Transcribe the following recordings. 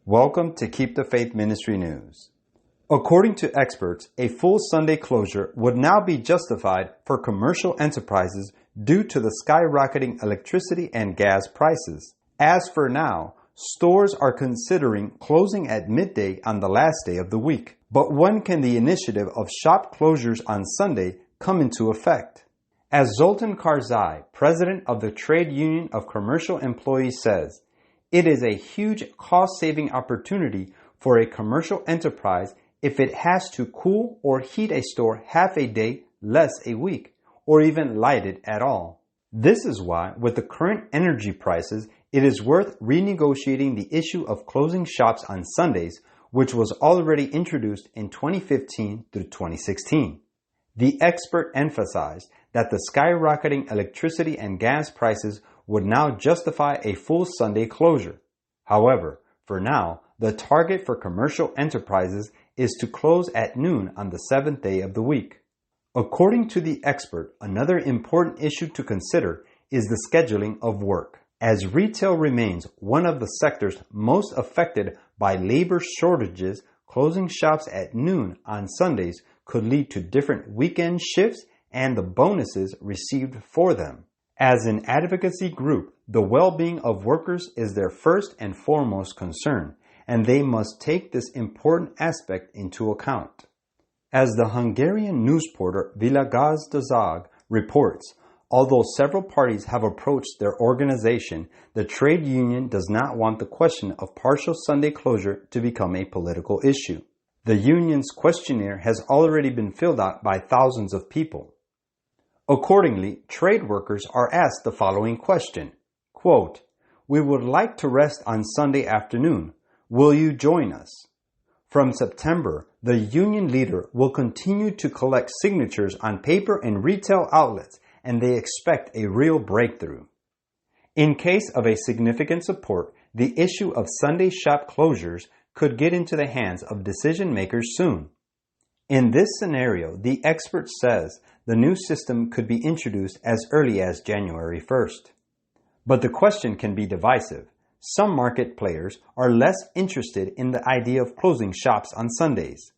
Welcome to Keep the Faith Ministry News. According to experts, a full Sunday closure would now be justified for commercial enterprises due to the skyrocketing electricity and gas prices. As for now, stores are considering closing at midday on the last day of the week. But when can the initiative of shop closures on Sunday come into effect? As Zoltan Karzai, president of the Trade Union of Commercial Employees, says, it is a huge cost-saving opportunity for a commercial enterprise if it has to cool or heat a store half a day, less a week, or even light it at all. This is why, with the current energy prices, it is worth renegotiating the issue of closing shops on Sundays, which was already introduced in 2015 through 2016. The expert emphasized that the skyrocketing electricity and gas prices would now justify a full Sunday closure. However, for now, the target for commercial enterprises is to close at noon on the seventh day of the week. According to the expert, another important issue to consider is the scheduling of work. As retail remains one of the sectors most affected by labor shortages, closing shops at noon on Sundays could lead to different weekend shifts and the bonuses received for them. As an advocacy group, the well-being of workers is their first and foremost concern, and they must take this important aspect into account. As the Hungarian news portal Világgazdaság reports, although several parties have approached their organization, the trade union does not want the question of partial Sunday closure to become a political issue. The union's questionnaire has already been filled out by thousands of people. Accordingly, trade workers are asked the following question, quote, "We would like to rest on Sunday afternoon. Will you join us?" From September, the union leader will continue to collect signatures on paper and retail outlets, and they expect a real breakthrough. In case of a significant support, the issue of Sunday shop closures could get into the hands of decision makers soon. In this scenario, the expert says the new system could be introduced as early as January 1st. But the question can be divisive. Some market players are less interested in the idea of closing shops on Sundays.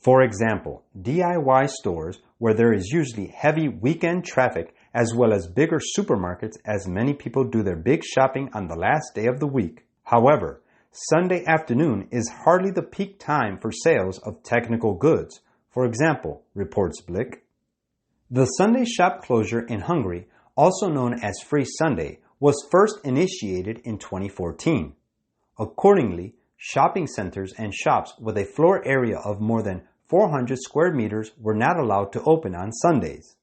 For example, DIY stores where there is usually heavy weekend traffic, as well as bigger supermarkets, as many people do their big shopping on the last day of the week. However, Sunday afternoon is hardly the peak time for sales of technical goods, for example, reports Blick. The Sunday shop closure in Hungary, also known as Free Sunday, was first initiated in 2014. Accordingly, shopping centers and shops with a floor area of more than 400 square meters were not allowed to open on Sundays.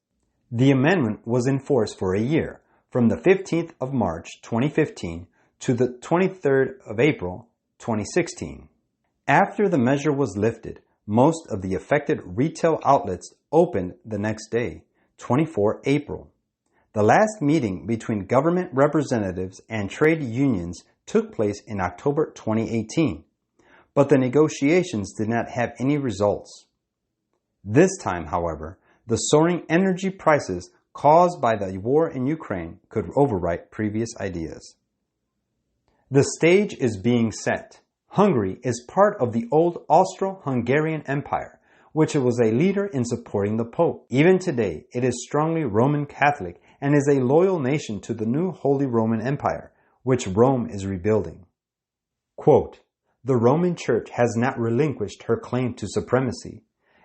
The amendment was in force for a year, from the 15th of March 2015 to the 23rd of April 2016. After the measure was lifted, most of the affected retail outlets opened the next day, 24 April. The last meeting between government representatives and trade unions took place in October 2018, but the negotiations did not have any results. This time, however, the soaring energy prices caused by the war in Ukraine could overwrite previous ideas. The stage is being set. Hungary is part of the old Austro-Hungarian Empire, which was a leader in supporting the Pope. Even today, it is strongly Roman Catholic and is a loyal nation to the new Holy Roman Empire, which Rome is rebuilding. Quote, "The Roman Church has not relinquished her claim to supremacy,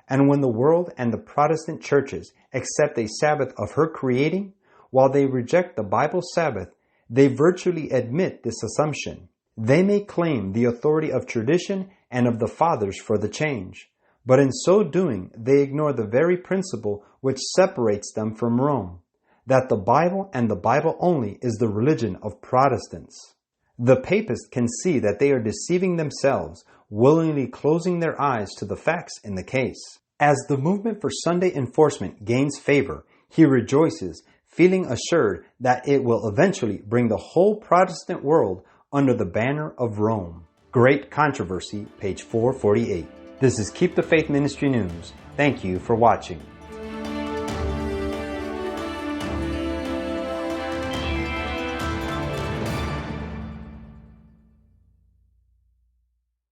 and when the world and the Protestant churches accept a Sabbath of her creating, while they reject the Bible Sabbath, they virtually admit this assumption. They may claim the authority of tradition and of the fathers for the change, but in so doing, they ignore the very principle which separates them from Rome, that the Bible and the Bible only is the religion of Protestants. The papists can see that they are deceiving themselves, willingly closing their eyes to the facts in the case." As the movement for Sunday enforcement gains favor, he rejoices, feeling assured that it will eventually bring the whole Protestant world under the banner of Rome. Great Controversy, page 448. This is Keep the Faith Ministry News. Thank you for watching.